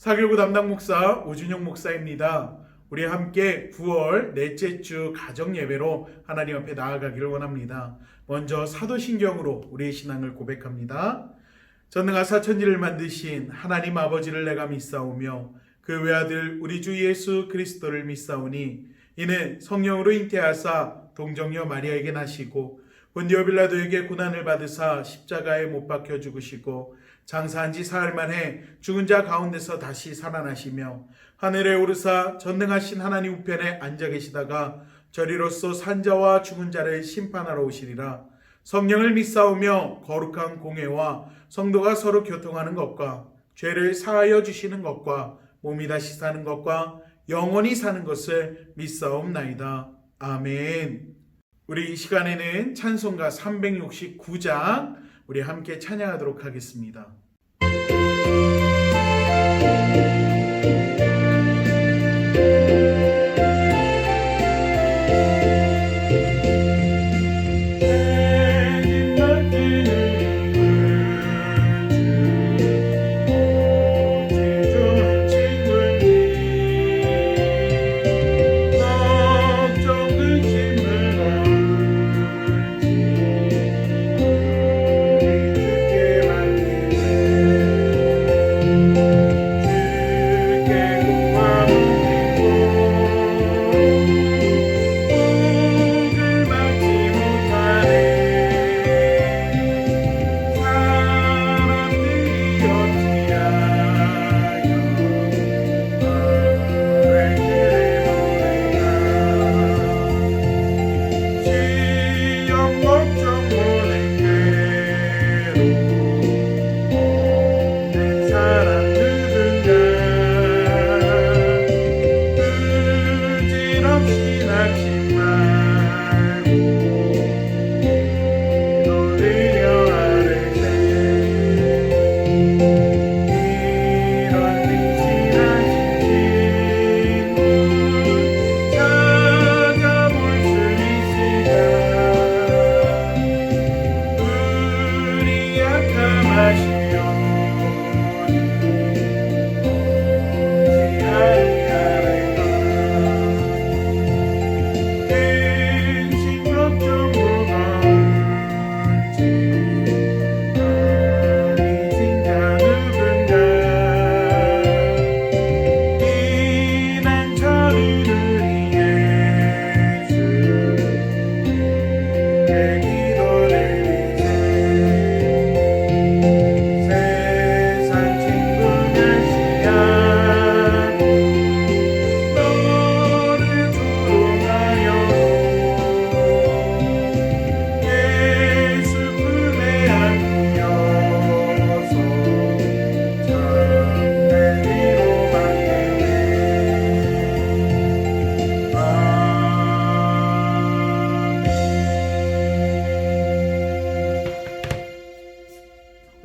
사교구 담당 목사 오준영 목사입니다. 우리 함께 9월 넷째 주 가정 예배로 하나님 앞에 나아가기를 원합니다. 먼저 사도신경으로 우리의 신앙을 고백합니다. 전능하사 천지를 만드신 하나님 아버지를 내가 믿사오며 그 외아들 우리 주 예수 그리스도를 믿사오니 이는 성령으로 잉태하사 동정녀 마리아에게 나시고 본디오 빌라도에게 고난을 받으사 십자가에 못 박혀 죽으시고 장사한 지 사흘 만에 죽은 자 가운데서 다시 살아나시며 하늘에 오르사 전능하신 하나님 우편에 앉아 계시다가 저리로서 산자와 죽은 자를 심판하러 오시리라. 성령을 믿사오며 거룩한 공회와 성도가 서로 교통하는 것과 죄를 사하여 주시는 것과 몸이 다시 사는 것과 영원히 사는 것을 믿사옵나이다. 아멘. 우리 이 시간에는 찬송가 369장 우리 함께 찬양하도록 하겠습니다.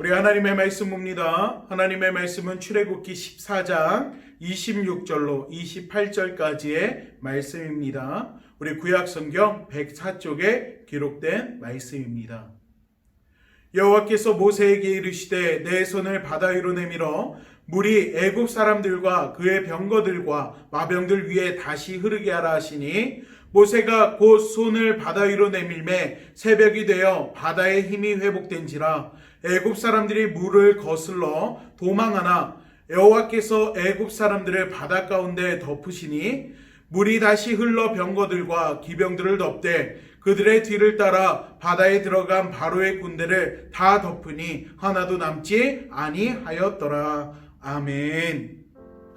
우리 하나님의 말씀 봅니다. 하나님의 말씀은 출애굽기 14장 26절로 28절까지의 말씀입니다. 우리 구약성경 104쪽에 기록된 말씀입니다. 여호와께서 모세에게 이르시되 내 손을 바다 위로 내밀어 물이 애굽 사람들과 그의 병거들과 마병들 위에 다시 흐르게 하라 하시니 모세가 곧 손을 바다 위로 내밀매 새벽이 되어 바다의 힘이 회복된지라 애굽 사람들이 물을 거슬러 도망하나 여호와께서 애굽 사람들을 바다 가운데 덮으시니 물이 다시 흘러 병거들과 기병들을 덮되 그들의 뒤를 따라 바다에 들어간 바로의 군대를 다 덮으니 하나도 남지 아니하였더라. 아멘.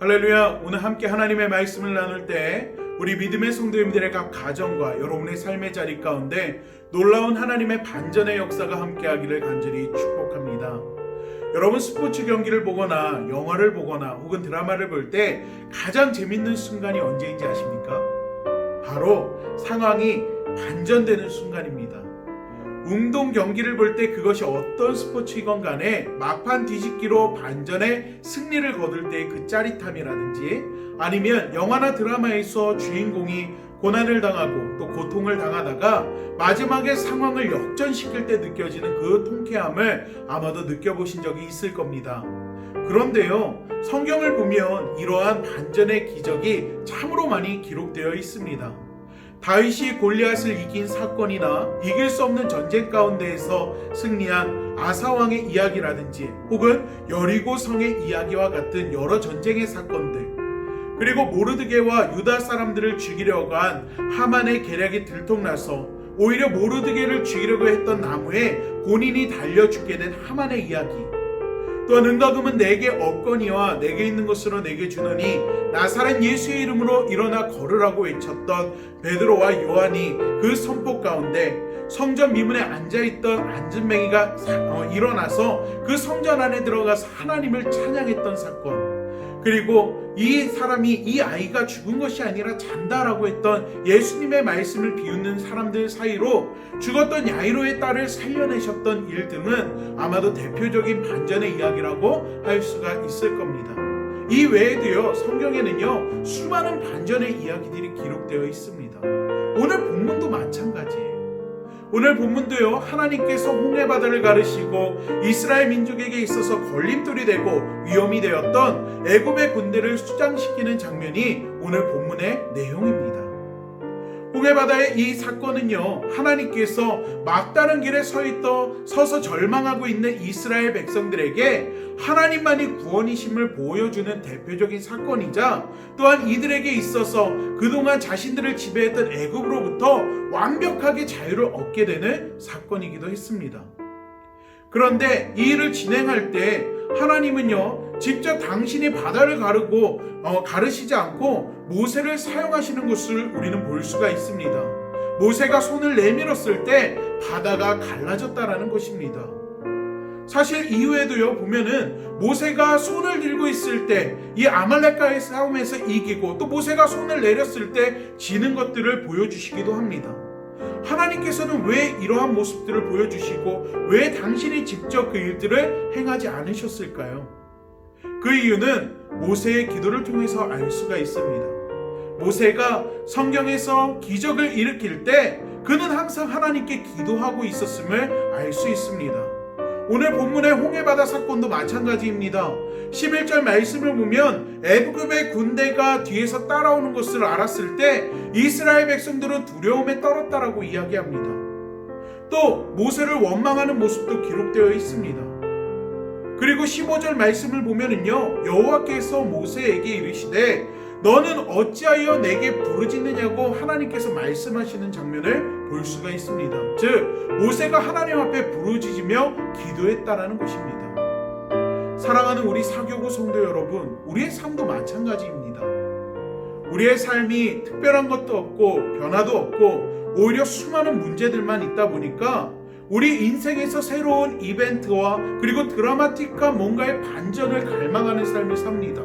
할렐루야. 오늘 함께 하나님의 말씀을 나눌 때 우리 믿음의 성도님들의 각 가정과 여러분의 삶의 자리 가운데 놀라운 하나님의 반전의 역사가 함께하기를 간절히 축복합니다. 여러분 스포츠 경기를 보거나 영화를 보거나 혹은 드라마를 볼 때 가장 재밌는 순간이 언제인지 아십니까? 바로 상황이 반전되는 순간입니다. 운동 경기를 볼 때 그것이 어떤 스포츠이건 간에 막판 뒤집기로 반전의 승리를 거둘 때의 그 짜릿함이라든지 아니면 영화나 드라마에서 주인공이 고난을 당하고 또 고통을 당하다가 마지막에 상황을 역전시킬 때 느껴지는 그 통쾌함을 아마도 느껴보신 적이 있을 겁니다. 그런데요, 성경을 보면 이러한 반전의 기적이 참으로 많이 기록되어 있습니다. 다윗이 골리앗을 이긴 사건이나 이길 수 없는 전쟁 가운데에서 승리한 아사왕의 이야기라든지 혹은 여리고 성의 이야기와 같은 여러 전쟁의 사건들, 그리고 모르드게와 유다 사람들을 죽이려고 한 하만의 계략이 들통나서 오히려 모르드게를 죽이려고 했던 나무에 본인이 달려 죽게 된 하만의 이야기, 또한 은과 금은 내게 없거니와 내게 있는 것으로 내게 주노니 나사렛 예수의 이름으로 일어나 걸으라고 외쳤던 베드로와 요한이 그 선포 가운데 성전 미문에 앉아있던 안진뱅이가 일어나서 그 성전 안에 들어가서 하나님을 찬양했던 사건, 그리고 이 아이가 죽은 것이 아니라 잔다라고 했던 예수님의 말씀을 비웃는 사람들 사이로 죽었던 야이로의 딸을 살려내셨던 일 등은 아마도 대표적인 반전의 이야기라고 할 수가 있을 겁니다. 이 외에도요, 성경에는요, 수많은 반전의 이야기들이 기록되어 있습니다. 오늘 본문도 마찬가지예요. 오늘 본문도요, 하나님께서 홍해바다를 가르시고 이스라엘 민족에게 있어서 걸림돌이 되고 위험이 되었던 애굽의 군대를 수장시키는 장면이 오늘 본문의 내용입니다. 홍해바다의 이 사건은요, 하나님께서 막다른 길에 서서 절망하고 있는 이스라엘 백성들에게 하나님만이 구원이심을 보여주는 대표적인 사건이자, 또한 이들에게 있어서 그동안 자신들을 지배했던 애굽으로부터 완벽하게 자유를 얻게 되는 사건이기도 했습니다. 그런데 이 일을 진행할 때 하나님은요, 직접 당신이 바다를 가르시지 않고 모세를 사용하시는 것을 우리는 볼 수가 있습니다. 모세가 손을 내밀었을 때 바다가 갈라졌다라는 것입니다. 사실 이후에도요, 보면은 모세가 손을 들고 있을 때 이 아말렉과의 싸움에서 이기고, 또 모세가 손을 내렸을 때 지는 것들을 보여주시기도 합니다. 하나님께서는 왜 이러한 모습들을 보여주시고 왜 당신이 직접 그 일들을 행하지 않으셨을까요? 그 이유는 모세의 기도를 통해서 알 수가 있습니다. 모세가 성경에서 기적을 일으킬 때 그는 항상 하나님께 기도하고 있었음을 알 수 있습니다. 오늘 본문의 홍해바다 사건도 마찬가지입니다. 11절 말씀을 보면 애굽의 군대가 뒤에서 따라오는 것을 알았을 때 이스라엘 백성들은 두려움에 떨었다라고 이야기합니다. 또 모세를 원망하는 모습도 기록되어 있습니다. 그리고 15절 말씀을 보면은요, 여호와께서 모세에게 이르시되 너는 어찌하여 내게 부르짖느냐고 하나님께서 말씀하시는 장면을 볼 수가 있습니다. 즉 모세가 하나님 앞에 부르짖으며 기도했다라는 것입니다. 사랑하는 우리 사교구 성도 여러분, 우리의 삶도 마찬가지입니다. 우리의 삶이 특별한 것도 없고 변화도 없고 오히려 수많은 문제들만 있다 보니까 우리 인생에서 새로운 이벤트와 그리고 드라마틱한 뭔가의 반전을 갈망하는 삶을 삽니다.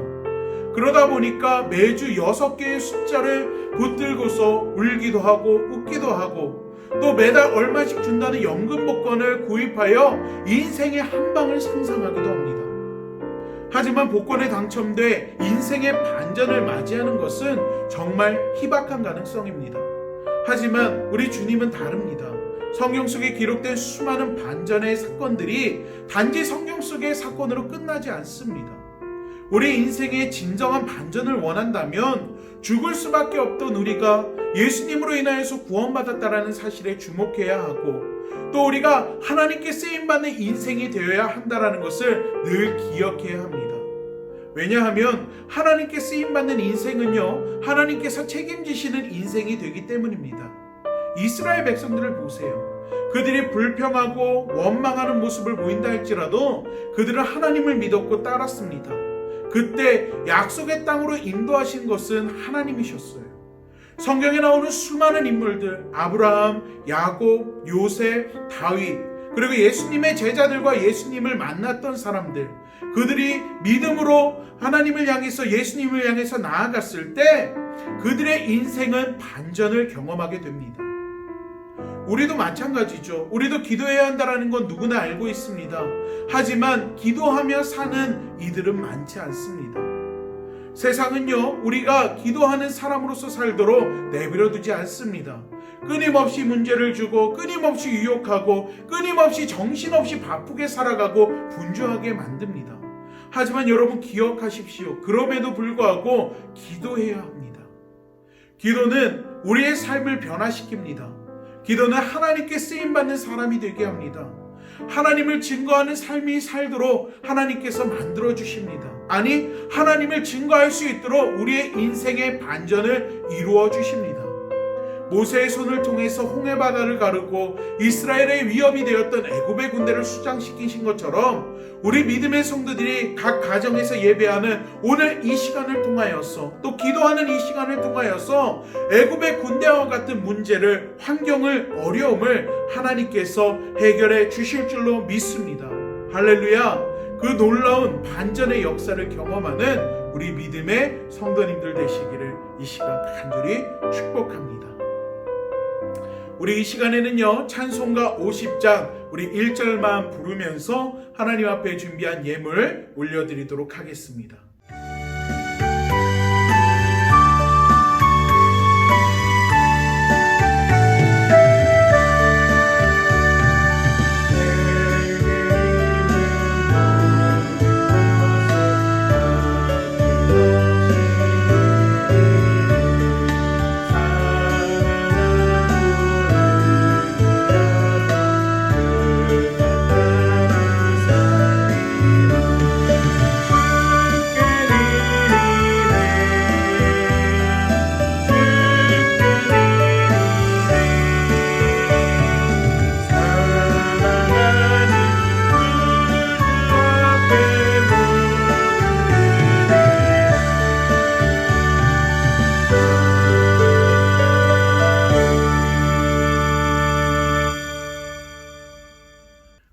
그러다 보니까 매주 6개의 숫자를 붙들고서 울기도 하고 웃기도 하고, 또 매달 얼마씩 준다는 연금 복권을 구입하여 인생의 한 방을 상상하기도 합니다. 하지만 복권에 당첨돼 인생의 반전을 맞이하는 것은 정말 희박한 가능성입니다. 하지만 우리 주님은 다릅니다. 성경 속에 기록된 수많은 반전의 사건들이 단지 성경 속의 사건으로 끝나지 않습니다. 우리 인생의 진정한 반전을 원한다면 죽을 수밖에 없던 우리가 예수님으로 인하여서 구원받았다라는 사실에 주목해야 하고, 또 우리가 하나님께 쓰임받는 인생이 되어야 한다라는 것을 늘 기억해야 합니다. 왜냐하면 하나님께 쓰임받는 인생은요, 하나님께서 책임지시는 인생이 되기 때문입니다. 이스라엘 백성들을 보세요. 그들이 불평하고 원망하는 모습을 보인다 할지라도 그들은 하나님을 믿었고 따랐습니다. 그때 약속의 땅으로 인도하신 것은 하나님이셨어요. 성경에 나오는 수많은 인물들, 아브라함, 야곱, 요셉, 다윗, 그리고 예수님의 제자들과 예수님을 만났던 사람들, 그들이 믿음으로 하나님을 향해서 예수님을 향해서 나아갔을 때 그들의 인생은 반전을 경험하게 됩니다. 우리도 마찬가지죠. 우리도 기도해야 한다는 건 누구나 알고 있습니다. 하지만 기도하며 사는 이들은 많지 않습니다. 세상은요, 우리가 기도하는 사람으로서 살도록 내버려두지 않습니다. 끊임없이 문제를 주고 끊임없이 유혹하고 끊임없이 정신없이 바쁘게 살아가고 분주하게 만듭니다. 하지만 여러분 기억하십시오. 그럼에도 불구하고 기도해야 합니다. 기도는 우리의 삶을 변화시킵니다. 기도는 하나님께 쓰임받는 사람이 되게 합니다. 하나님을 증거하는 삶이 살도록 하나님께서 만들어 주십니다. 아니, 하나님을 증거할 수 있도록 우리의 인생의 반전을 이루어 주십니다. 모세의 손을 통해서 홍해 바다를 가르고 이스라엘의 위협이 되었던 애굽의 군대를 수장시키신 것처럼 우리 믿음의 성도들이 각 가정에서 예배하는 오늘 이 시간을 통하여서 또 기도하는 이 시간을 통하여서 애굽의 군대와 같은 문제를, 환경을, 어려움을 하나님께서 해결해 주실 줄로 믿습니다. 할렐루야. 그 놀라운 반전의 역사를 경험하는 우리 믿음의 성도님들 되시기를 이 시간 간절히 축복합니다. 우리 이 시간에는요, 찬송가 50장 우리 1절만 부르면서 하나님 앞에 준비한 예물 올려드리도록 하겠습니다.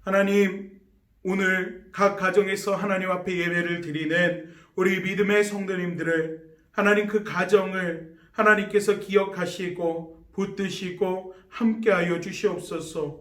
하나님, 오늘 각 가정에서 하나님 앞에 예배를 드리는 우리 믿음의 성도님들을, 하나님 그 가정을 하나님께서 기억하시고 붙드시고 함께하여 주시옵소서.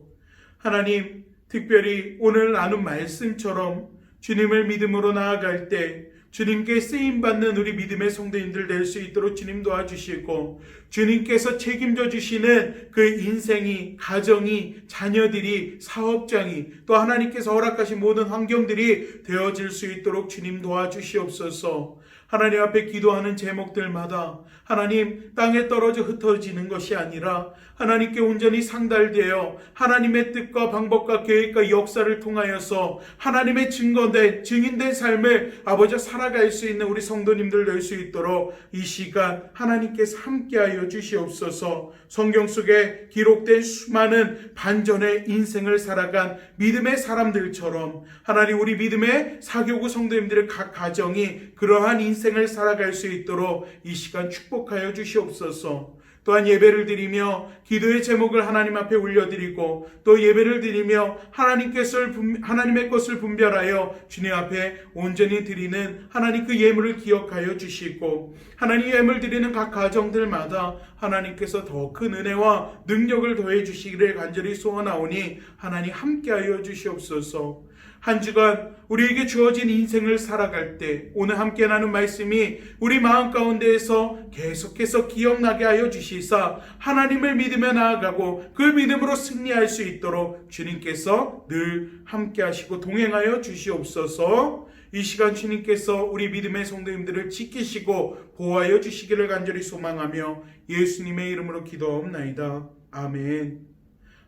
하나님, 특별히 오늘 나눈 말씀처럼 주님을 믿음으로 나아갈 때 주님께 쓰임받는 우리 믿음의 성도님들 될 수 있도록 주님 도와주시고, 주님께서 책임져 주시는 그 인생이, 가정이, 자녀들이, 사업장이, 또 하나님께서 허락하신 모든 환경들이 되어질 수 있도록 주님 도와주시옵소서. 하나님 앞에 기도하는 제목들마다 하나님, 땅에 떨어져 흩어지는 것이 아니라 하나님께 온전히 상달되어 하나님의 뜻과 방법과 계획과 역사를 통하여서 하나님의 증거된, 증인된 삶을 아버지 살아갈 수 있는 우리 성도님들 될 수 있도록 이 시간 하나님께서 함께하여 주시옵소서. 성경 속에 기록된 수많은 반전의 인생을 살아간 믿음의 사람들처럼 하나님, 우리 믿음의 사교구 성도님들의 각 가정이 그러한 인생을 살아갈 수 있도록 이 시간 축복하여 주시옵소서. 또한 예배를 드리며 기도의 제목을 하나님 앞에 올려드리고 또 예배를 드리며 하나님의 것을 분별하여 주님 앞에 온전히 드리는 하나님 그 예물을 기억하여 주시고, 하나님 예물 드리는 각 가정들마다 하나님께서 더 큰 은혜와 능력을 더해 주시기를 간절히 소원하오니 하나님 함께하여 주시옵소서. 한 주간 우리에게 주어진 인생을 살아갈 때 오늘 함께 나눈 말씀이 우리 마음 가운데에서 계속해서 기억나게 하여 주시사 하나님을 믿으며 나아가고 그 믿음으로 승리할 수 있도록 주님께서 늘 함께 하시고 동행하여 주시옵소서. 이 시간 주님께서 우리 믿음의 성도님들을 지키시고 보호하여 주시기를 간절히 소망하며 예수님의 이름으로 기도하옵나이다. 아멘.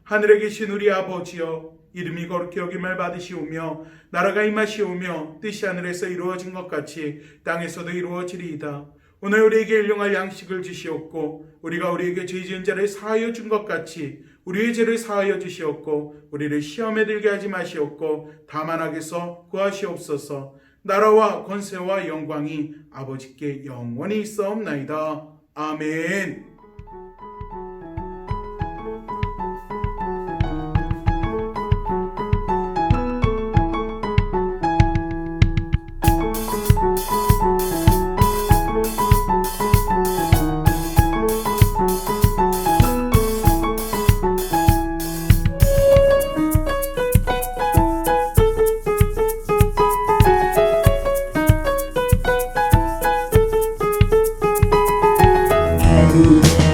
하늘에 계신 우리 아버지여, 이름이 거룩히 여김을 받으시오며 나라가 임하시오며 뜻이 하늘에서 이루어진 것 같이 땅에서도 이루어지리이다. 오늘 우리에게 일용할 양식을 주시옵고 우리가 우리에게 죄 지은 자를 사하여 준 것 같이 우리의 죄를 사하여 주시옵고 우리를 시험에 들게 하지 마시옵고 다만 악에서 구하시옵소서. 나라와 권세와 영광이 아버지께 영원히 있사옵나이다. 아멘. you.